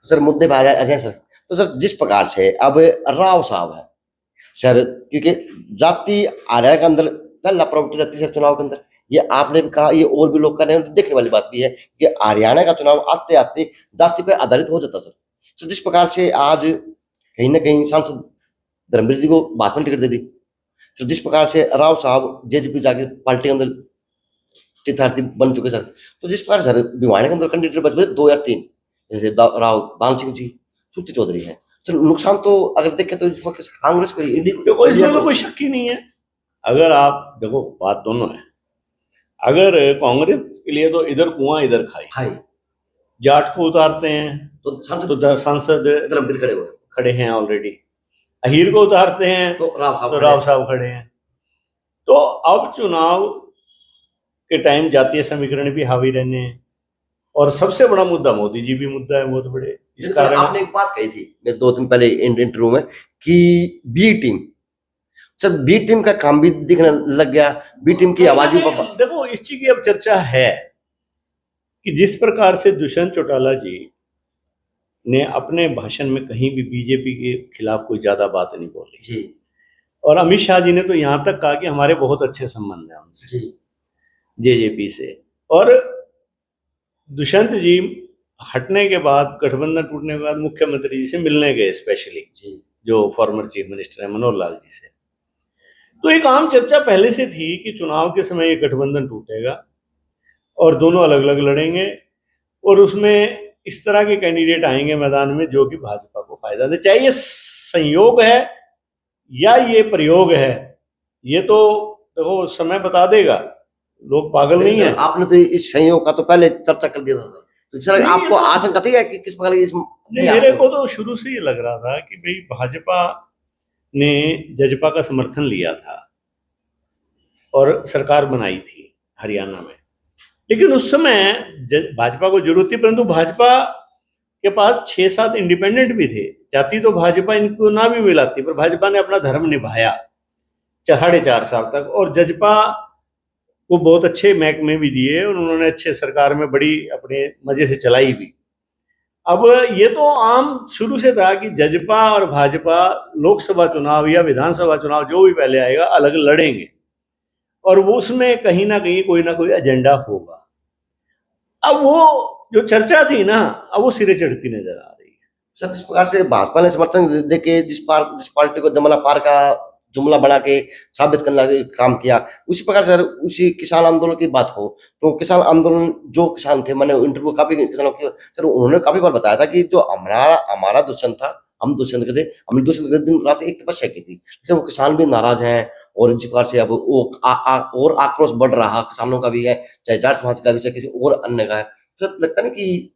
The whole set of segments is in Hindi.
सर मुद्दे पे आ जाए सर। तो सर जिस प्रकार से अब राव साहब है सर, क्योंकि जाति आर्य के अंदर पहला प्रॉपर्टी रहती है सर चुनाव के अंदर, ये आपने भी कहा, ये और भी लोग कर रहे हैं, देखने वाली बात भी है कि हरियाणा का चुनाव आते आते जाति पे आधारित हो जाता सर। तो जिस प्रकार से आज कहीं ना कहीं सांसद धर्मवीर जी को भाजपा ने टिकट दे दी, तो जिस प्रकार से राव साहब जेजेपी जाके पार्टी के अंदर तीर्थार्थी बन चुके सर, तो जिस प्रकार सर भिवानी के अंदर कैंडिडेट बच गए 2 या 3, जैसे राव दान सिंह जी, सुक्ति चौधरी है, तो नुकसान तो अगर देखें तो इसमें कांग्रेस को इसमें तो कोई शक ही नहीं है। अगर आप देखो बात दोनों है, अगर कांग्रेस के लिए तो इधर कुआं इधर खाई, जाट को उतारते हैं तो सांसद खड़े हैं ऑलरेडी, अहीर को उतारते हैं तो राव साहब खड़े हैं। तो अब चुनाव के टाइम जातीय समीकरण भी हावी रहने हैं, और सबसे बड़ा मुद्दा मोदी जी भी मुद्दा है बहुत बड़े। इस कारण आपने एक बात कही थी मैं 2 दिन पहले इंटरव्यू में कि B team sir, B team का काम भी दिखने लग गया, बी टीम की आवाज भी। देखो इस चीज की अब चर्चा है कि जिस प्रकार से दुष्यंत चौटाला जी ने अपने भाषण में कहीं भी बीजेपी के खिलाफ कोई ज्यादा बात नहीं बोली जी, और अमित शाह जी ने तो यहाँ तक कहा कि हमारे बहुत अच्छे संबंध हैं उनसे जेजेपी से, और दुष्यंत जी हटने के बाद, गठबंधन टूटने के बाद मुख्यमंत्री जी से मिलने गए स्पेशली, जो फॉर्मर चीफ मिनिस्टर है मनोहर लाल जी से। तो एक आम चर्चा पहले से थी कि चुनाव के समय ये गठबंधन टूटेगा और दोनों अलग अलग लड़ेंगे, और उसमें इस तरह के कैंडिडेट आएंगे मैदान में जो कि भाजपा को फायदा दे। चाहे ये संयोग है या ये प्रयोग है, ये तो देखो समय बता देगा, लोग पागल नहीं है। आपने तो इस संयोग का तो पहले चर्चा कर दिया था, तो सर आपको आशंका थी कि किस प्रकार की? मेरे को तो शुरू से ये लग रहा था कि भाई भाजपा ने जजपा का समर्थन लिया था और सरकार बनाई थी हरियाणा में, लेकिन उस समय भाजपा को जरूरत थी, परंतु भाजपा के पास 6-7 इंडिपेंडेंट भी थे। चाहती तो भाजपा इनको ना भी मिलाती, पर भाजपा ने अपना धर्म निभाया 4.5 साल तक, और जजपा को बहुत अच्छे महकमे भी दिए और उन्होंने अच्छे सरकार में बड़ी अपने मजे से चलाई भी। अब ये तो आम शुरू से था कि जजपा और भाजपा लोकसभा चुनाव या विधानसभा चुनाव जो भी पहले आएगा अलग लड़ेंगे, और वो उसमें कहीं ना कहीं कोई ना कोई एजेंडा होगा। अब वो जो चर्चा थी ना, अब वो सिरे चढ़ती नजर आ रही है। सर जिस प्रकार से भाजपा ने समर्थन देके जिस पार्टी को जमाना पार का जुमला बना के साबित करने का काम किया, उसी प्रकार सर उसी किसान आंदोलन की बात हो तो किसान आंदोलन जो किसान थे, मैंने इंटरव्यू काफी किसानों की सर, उन्होंने काफी बार बताया था कि जो हमारा दुष्यंत था, हम दुष्यंत के थे, हमने दुष्यंत के दिन रात एक तपस्या की थी। वो किसान भी नाराज हैं, और जिस प्रकार से अब वो और आक्रोश बढ़ रहा किसानों का भी है, चाहे जाट समाज का भी, चाहे किसी और अन्य का है। सर लगता नहीं कि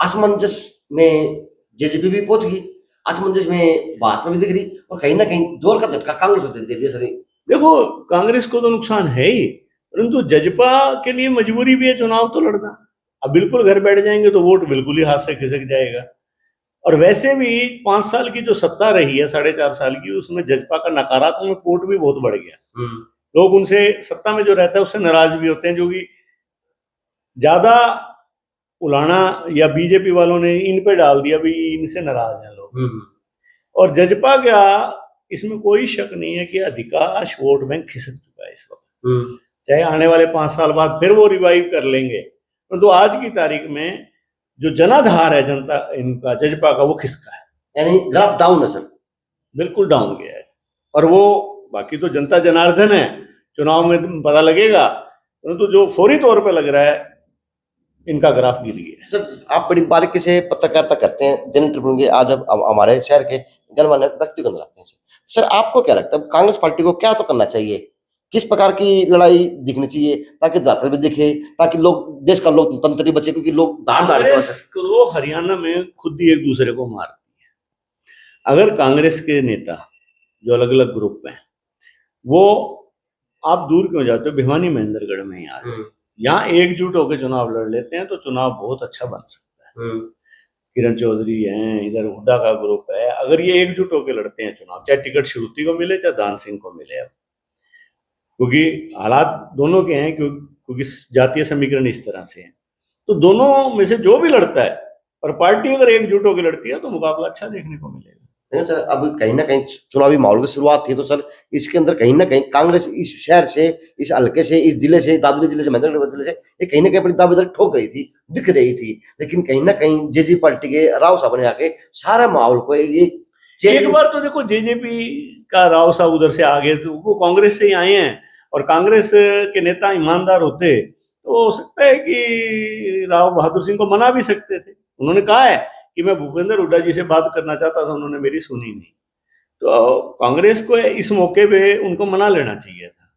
असमंजस में जेजेपी भी पहुंच गई, असमंजस में भाजपा भी दिख रही, और कहीं ना कहीं जोर का झटका कांग्रेस को दे दिया सर। देखो कांग्रेस को तो नुकसान है ही, परंतु जजपा के लिए मजबूरी भी है चुनाव तो लड़ना। अब बिल्कुल घर बैठ जाएंगे तो वोट बिल्कुल ही हाथ से खिसक जाएगा, और वैसे भी 5 साल की जो सत्ता रही है, 4.5 साल की, उसमें जजपा का नकारात्मक वोट भी बहुत बढ़ गया। लोग उनसे, सत्ता में जो रहता है उससे नाराज भी होते हैं, जो कि ज्यादा उलाना या बीजेपी वालों ने इन पे डाल दिया भी इनसे नाराज हैं लोग। और जजपा का इसमें कोई शक नहीं है कि अधिकांश वोट बैंक खिसक चुका है इस वक्त, चाहे आने वाले 5 साल बाद फिर वो रिवाइव कर लेंगे, परंतु तो आज की तारीख में जो जनाधार है जनता इनका जजपा का, वो खिसका है, यानी ग्राफ डाउन है सर, बिल्कुल डाउन गया है। और वो बाकी तो जनता जनार्दन है, चुनाव में पता लगेगा, परंतु जो फौरी तौर पे लग रहा है इनका ग्राफ गिर गया है। सर आप बड़ी बारीकी से पत्रकारिता करते हैं, दिन ट्रिब्यून के आज अब हमारे शहर के गणमान्य व्यक्ति को आते हैं सर, आपको क्या लगता है कांग्रेस पार्टी को क्या तो करना चाहिए, किस प्रकार की लड़ाई दिखनी चाहिए ताकि धरातल भी दिखे, ताकि लोग, देश का लोकतंत्र भी बचे, क्योंकि लोग लोग हरियाणा में खुद ही एक दूसरे को मारती है। अगर कांग्रेस के नेता जो अलग अलग ग्रुप हैं, वो आप दूर क्यों जाते हो, भिवानी महेंद्रगढ़ में यहाँ एकजुट होकर चुनाव लड़ लेते हैं तो चुनाव बहुत अच्छा बन सकता है। किरण चौधरी हैं, इधर हुड्डा का ग्रुप है, अगर ये एकजुट होकर लड़ते हैं चुनाव, चाहे टिकट श्रुति को मिले चाहे दान सिंह को मिले, अब क्योंकि हालात दोनों के हैं, क्योंकि जातीय समीकरण इस तरह से है, तो दोनों में से जो भी लड़ता है, और पार्टी अगर एकजुट होकर लड़ती है तो मुकाबला अच्छा देखने को मिलेगा। नहीं सर, अब कहीं ना कहीं चुनावी माहौल की शुरुआत थी, तो सर इसके अंदर कहीं ना कहीं कांग्रेस इस शहर से, इस हल्के से, इस जिले से, दादरी जिले से, महेंद्रगढ़ जिले से, ये कहीं ना कहीं अपनी दावेदारी ठोक रही थी, दिख रही थी। लेकिन कहीं ना कहीं जेजे पार्टी के राव साहब ने आके सारे माहौल को ये एक बार तो देखो जेजेपी का राव साहब उधर से आ गए, तो वो कांग्रेस से ही आए हैं, और कांग्रेस के नेता ईमानदार होते तो हो सकता है कि राव बहादुर सिंह को मना भी सकते थे। उन्होंने कहा है कि मैं भूपेंद्र हुड्डा जी से बात करना चाहता था, उन्होंने मेरी सुनी नहीं। तो कांग्रेस को इस मौके पे उनको मना लेना चाहिए था,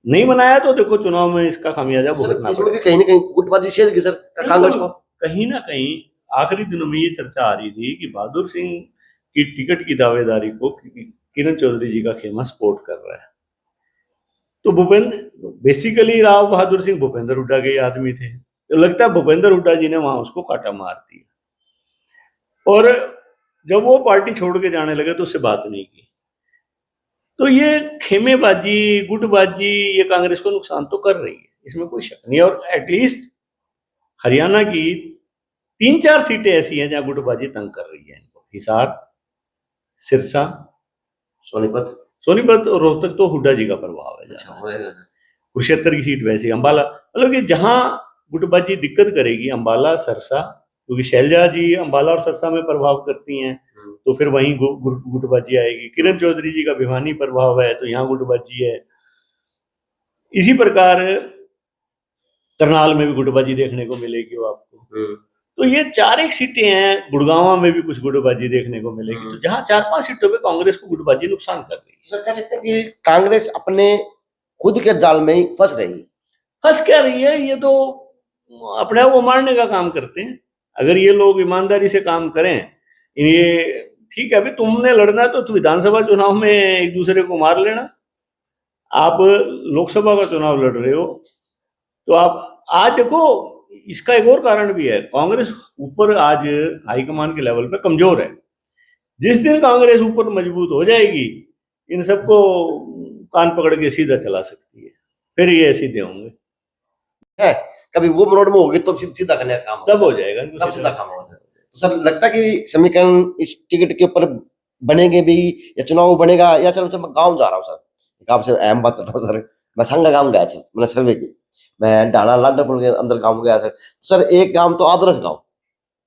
नहीं मनाया तो देखो चुनाव में इसका खामियाजा भुगतना इसमें भी पड़ेगा। कहीं ना कहीं गुटबाजी शेयर की सर कांग्रेस को। कहीं ना कहीं आखिरी दिनों में ये चर्चा आ रही थी कि बहादुर सिंह की टिकट की दावेदारी को किरण चौधरी जी का खेमा सपोर्ट कर रहा है। तो भूपेंद्र, बेसिकली राव बहादुर सिंह भूपेंद्र हुड्डा के आदमी थे, तो लगता है भूपेंद्र हुड्डा जी ने वहां उसको काटा मार दिया, और जब वो पार्टी छोड़ के जाने लगे तो उससे बात नहीं की। तो ये खेमेबाजी, गुटबाजी, ये कांग्रेस को नुकसान तो कर रही है, इसमें कोई शक नहीं। और एटलीस्ट हरियाणा की 3-4 सीटें ऐसी हैं जहां गुटबाजी तंग कर रही है इनको। हिसार, सिरसा, सोनीपत और रोहतक तो हुड्डा जी का प्रभाव है। कुरुक्षेत्र की सीट वैसी, अंबाला, मतलब कि जहां गुटबाजी दिक्कत करेगी, अंबाला, सरसा, क्योंकि शैलजा जी अंबाला और सरसा में प्रभाव करती हैं, तो फिर वहीं गुटबाजी आएगी। किरण चौधरी जी का भिवानी प्रभाव है, तो यहाँ गुटबाजी है। इसी प्रकार करनाल में भी गुटबाजी देखने को मिलेगी वो आपको। तो ये 4 सीटें हैं, गुड़गांव में भी कुछ गुटबाजी देखने को मिलेगी। तो जहां 4-5 सीटों पे कांग्रेस को गुटबाजी नुकसान कर रही है। सर कह सकते हैं कि कांग्रेस अपने खुद के जाल में ही फंस रही है। फंस क्या रही है, ये तो अपने आप को मारने का काम करते हैं। अगर ये लोग ईमानदारी से काम करें, ये ठीक है, अभी तुमने लड़ना है तो विधानसभा चुनाव में एक दूसरे को मार लेना। आप लोकसभा का चुनाव लड़ रहे हो, तो आप आज देखो, इसका एक और कारण भी है, कांग्रेस ऊपर आज हाईकमान के लेवल पे कमजोर है। जिस दिन कांग्रेस ऊपर मजबूत हो जाएगी, इन सबको कान पकड़ के सीधा चला सकती है, फिर ये सीधे होंगे। है कभी वो मोड़ में होगी तो सीधा करने का काम तब हो जाएगा, तब सीधा काम हो जाएगा। तो सर लगता है कि समीकरण इस टिकट के ऊपर बनेंगे भी, या चुनाव बनेगा, या सर मैं गाँव जा रहा हूँ सर, एक आपसे अहम बात करता हूँ सर। मैं संगा गाँव गया सर, मैंने सर्वे की, मैं डाना लाडरपुर के अंदर गाँव गया सर। सर एक गाँव तो आदर्श गाँव,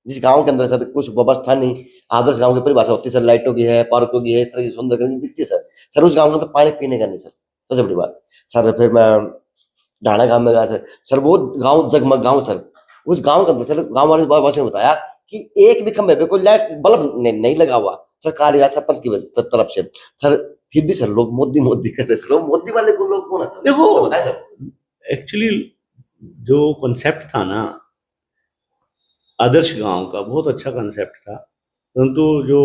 जिस गाँव के अंदर सर कुछ व्यवस्था नहीं, आदर्श गाँव की परिभाषा होती है सर, लाइटों की है, पार्कों की है, इस तरह की सुंदर दिखती है सर। सर उस गाँव में तो पानी पीने का नहीं सर, सबसे बड़ी बात सर। फिर मैं ढाणा गांव में गया सर, सर वो गांव जगमग गांव सर, उस गांव के अंदर सर गांव वाले वासियों ने बताया कि एक भी खंभे पे कोई लाइट बल्ब नहीं लगा हुआ सरकार या सरपंच की तरफ से सर। फिर भी सर लोग मोदी मोदी कर रहे सर, मोदी वाले को लोग कौन है देखो सर? एक्चुअली जो कॉन्सेप्ट था ना आदर्श गांव का, बहुत अच्छा कॉन्सेप्ट था, परंतु जो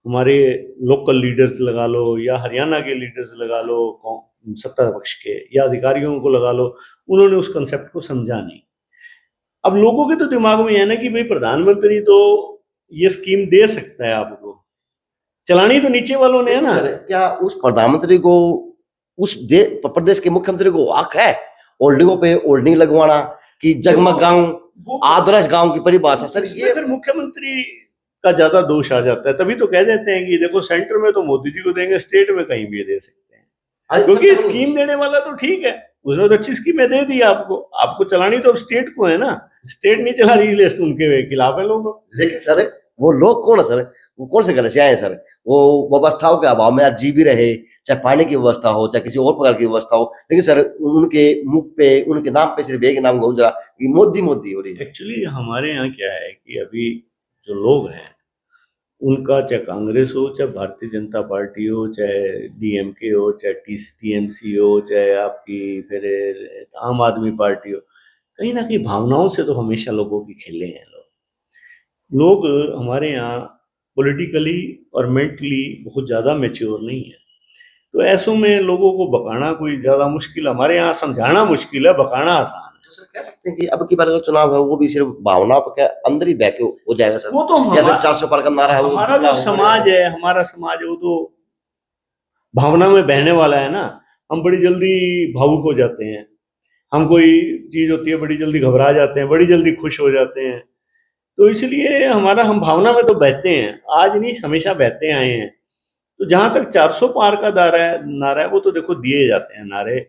हमारे लोकल लीडर्स लगा लो या हरियाणा के लीडर्स लगा लो, सत्ता पक्ष के या अधिकारियों को लगा लो, उन्होंने उस कंसेप्ट को समझा नहीं। अब लोगों के तो दिमाग में है ना कि भाई प्रधानमंत्री तो ये स्कीम दे सकता है, आपको चलानी तो नीचे वालों ने है ना। क्या उस प्रधानमंत्री को, उस प्रदेश के मुख्यमंत्री को हक है होल्डिंगों पे होल्डिंग लगवाना कि जगमग गांव, आदर्श गांव की परिभाषा सर? ये फिर मुख्यमंत्री का ज्यादा दोष आ जाता है, तभी तो कह देते हैं कि देखो सेंटर में तो मोदी जी को देंगे, स्टेट में कहीं भी दे सकते हैं, क्योंकि स्कीम देने वाला तो ठीक है, उसने तो अच्छी स्कीमें दे दी आपको, आपको चलानी तो अब स्टेट को है ना, स्टेट नहीं चला रही, लिस्ट उनके खिलाफ है लोग। लेकिन सर वो लोग कौन है सर, वो कौन से घर से आए सर? वो व्यवस्थाओं के अभाव में आज जी भी रहे, चाहे पानी की व्यवस्था हो, चाहे किसी और प्रकार की व्यवस्था हो, लेकिन सर उनके मुख पे, उनके नाम पे सिर्फ एक नाम गूंज रहा कि मोदी मोदी हो रही है। एक्चुअली हमारे यहाँ क्या है कि अभी जो लोग हैं उनका, चाहे कांग्रेस हो, चाहे भारतीय जनता पार्टी हो, चाहे डीएमके हो, चाहे टीएमसी हो, चाहे आपकी फिर आम आदमी पार्टी हो, कहीं ना कहीं भावनाओं से तो हमेशा लोगों की खेले हैं। लोग हमारे यहाँ पॉलिटिकली और मेंटली बहुत ज़्यादा मैच्योर नहीं है, तो ऐसों में लोगों को बकाना कोई ज़्यादा मुश्किल, हमारे यहाँ समझाना मुश्किल है, बकाना आसान है। तो सर कह सकते हैं कि अब की बार का चुनाव है वो भी सिर्फ भावना पर अंदर ही बह के हो जाएगा सर? वो तो या फिर 400 पार का नारा है, हमारा जो समाज है, हमारा समाज है, वो तो भावना में बहने वाला है ना, हम बड़ी जल्दी भावुक हो जाते हैं। हम कोई चीज होती है बड़ी जल्दी घबरा जाते हैं, बड़ी जल्दी खुश हो जाते हैं। तो इसलिए हम भावना में तो बहते हैं, आज नहीं हमेशा बहते आए हैं। तो जहां तक 400 पार का नारा है वो तो देखो दिए जाते हैं नारे,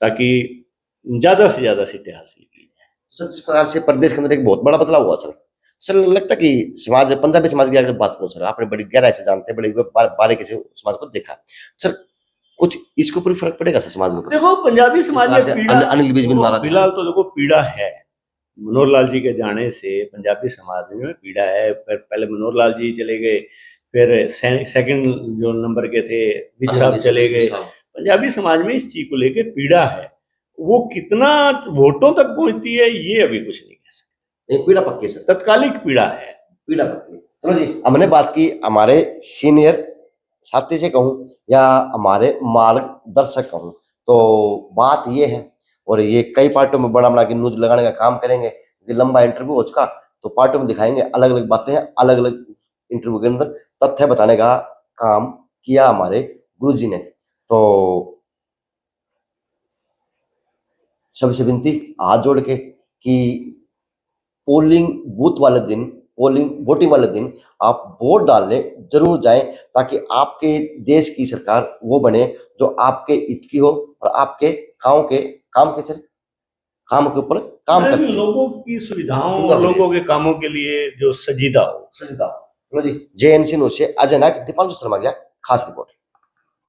ताकि ज्यादा से ज्यादा सीटें हासिल की जाए। सर जिस प्रकार से प्रदेश के अंदर एक बहुत बड़ा बदलाव हुआ सर लगता है कि समाज, पंजाबी समाज की अगर बात करूं सर, आपने बड़ी गहराई से जानते हैं, बड़ी बारीकी से समाज को देखा सर, कुछ इसके ऊपर भी फर्क पड़ेगा सर समाज के ऊपर? देखो पंजाबी समाज में पीड़ा, अनिल विज भी नारा फिलहाल तो देखो पीड़ा है, मनोहर लाल जी के जाने से पंजाबी समाज में पीड़ा है। पहले मनोहर लाल जी चले गए, फिर सेकंड जो नंबर के थे विज साहब चले गए। पंजाबी समाज में इस चीज को लेके पीड़ा है, वो कितना वोटों तक पहुंचती है ये अभी कुछ नहीं कह सकते। एक पीड़ा पक्की सर, तत्कालिक पीड़ा है, पीड़ा पक्की। चलो जी, हमने बात की हमारे सीनियर साथी से कहूँ या हमारे मार्गदर्शक कहूँ, तो बात ये है, और ये कई पार्टियों में बड़ा के न्यूज लगाने का काम करेंगे, ये लंबा इंटरव्यू हो चुका, तो पार्टियों में दिखाएंगे, अलग अलग बातें हैं, अलग अलग इंटरव्यू के अंदर तथ्य बताने का काम किया हमारे गुरुजी ने। तो सबसे विनती हाथ जोड़ के कि पोलिंग बूथ वाले दिन, पोलिंग वोटिंग वाले दिन आप वोट डालने जरूर जाएं, ताकि आपके देश की सरकार वो बने जो आपके हित की हो और आपके काम के ऊपर काम करती है, लोगों की सुविधाओं और लोगों के कामों के लिए जो सजीदा हो। चलो जी, JNC न्यूज़ से अजय नायक, दीपांशु शर्मा की खास रिपोर्ट।